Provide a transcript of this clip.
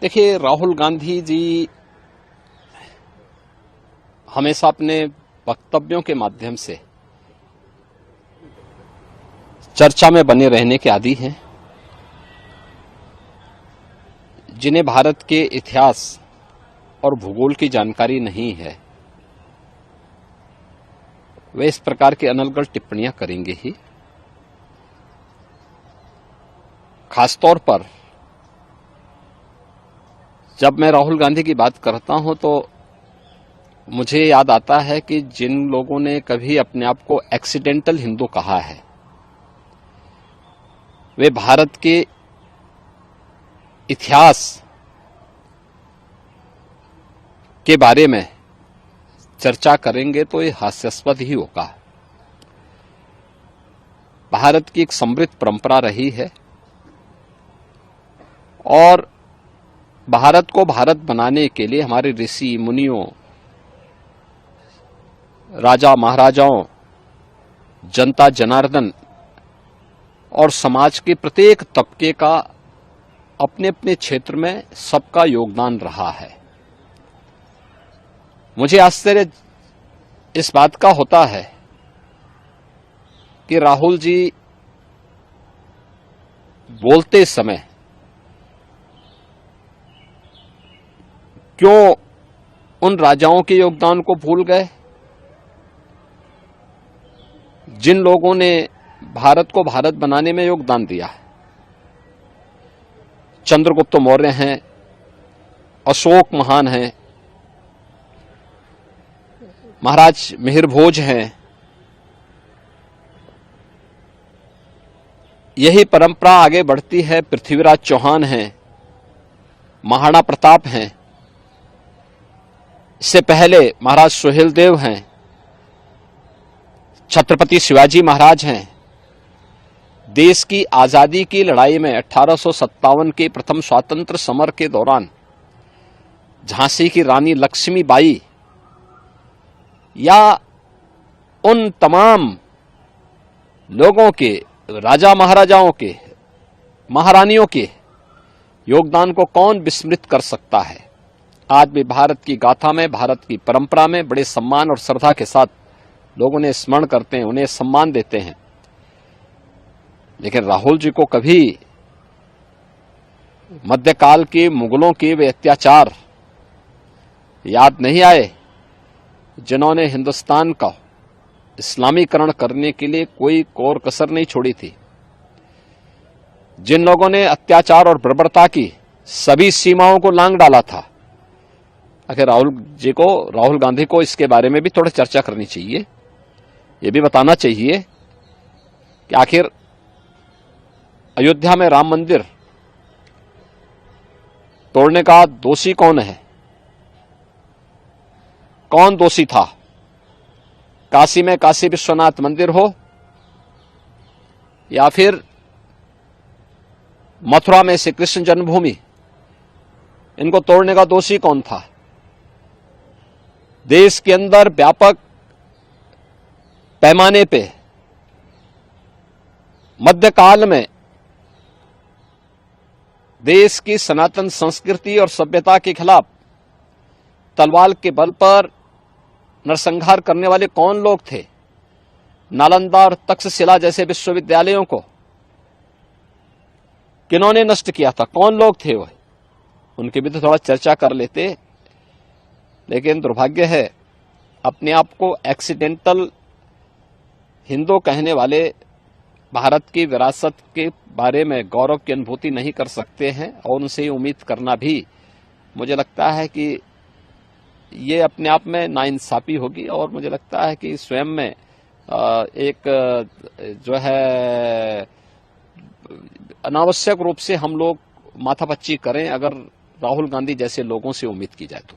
देखिए, राहुल गांधी जी हमेशा अपने वक्तव्यों के माध्यम से चर्चा में बने रहने के आदी हैं। जिन्हें भारत के इतिहास और भूगोल की जानकारी नहीं है, वे इस प्रकार की अनर्गल टिप्पणियां करेंगे ही। खासतौर पर जब मैं राहुल गांधी की बात करता हूं तो मुझे याद आता है कि जिन लोगों ने कभी अपने आप को एक्सीडेंटल हिंदू कहा है, वे भारत के इतिहास के बारे में चर्चा करेंगे तो ये हास्यास्पद ही होगा। भारत की एक समृद्ध परंपरा रही है और भारत को भारत बनाने के लिए हमारे ऋषि मुनियों, राजा महाराजाओं, जनता जनार्दन और समाज के प्रत्येक तबके का अपने अपने क्षेत्र में सबका योगदान रहा है। मुझे आश्चर्य इस बात का होता है कि राहुल जी बोलते समय क्यों उन राजाओं के योगदान को भूल गए जिन लोगों ने भारत को भारत बनाने में योगदान दिया है। चंद्रगुप्त मौर्य हैं, अशोक महान हैं, महाराज मिहिर भोज हैं। यही परंपरा आगे बढ़ती है। पृथ्वीराज चौहान हैं, महाराणा प्रताप हैं, इससे पहले महाराज सुहेलदेव हैं, छत्रपति शिवाजी महाराज हैं। देश की आजादी की लड़ाई में 1857 के प्रथम स्वातंत्र समर के दौरान झांसी की रानी लक्ष्मीबाई या उन तमाम लोगों के, राजा महाराजाओं के, महारानियों के योगदान को कौन विस्मृत कर सकता है। आज भी भारत की गाथा में, भारत की परंपरा में बड़े सम्मान और श्रद्धा के साथ लोग उन्हें स्मरण करते हैं, उन्हें सम्मान देते हैं। लेकिन राहुल जी को कभी मध्यकाल के मुगलों के वे अत्याचार याद नहीं आए जिन्होंने हिंदुस्तान का इस्लामीकरण करने के लिए कोई कोर कसर नहीं छोड़ी थी। जिन लोगों ने अत्याचार और बर्बरता की सभी सीमाओं को लांघ डाला था। आखिर राहुल गांधी को इसके बारे में भी थोड़ी चर्चा करनी चाहिए। ये भी बताना चाहिए कि आखिर अयोध्या में राम मंदिर तोड़ने का दोषी कौन है, कौन दोषी था। काशी में काशी विश्वनाथ मंदिर हो या फिर मथुरा में श्री कृष्ण जन्मभूमि, इनको तोड़ने का दोषी कौन था। देश के अंदर व्यापक पैमाने पे मध्यकाल में देश की सनातन संस्कृति और सभ्यता के खिलाफ तलवार के बल पर नरसंहार करने वाले कौन लोग थे। नालंदा और तक्षशिला जैसे विश्वविद्यालयों को किन्होंने नष्ट किया था, कौन लोग थे वह, उनकी भी तो थोड़ा चर्चा कर लेते। लेकिन दुर्भाग्य है, अपने आप को एक्सीडेंटल हिंदू कहने वाले भारत की विरासत के बारे में गौरव की अनुभूति नहीं कर सकते हैं और उनसे उम्मीद करना भी मुझे लगता है कि ये अपने आप में नाइंसाफी होगी। और मुझे लगता है कि स्वयं में एक जो है अनावश्यक रूप से हम लोग माथापच्ची करें अगर राहुल गांधी जैसे लोगों से उम्मीद की जाए तो।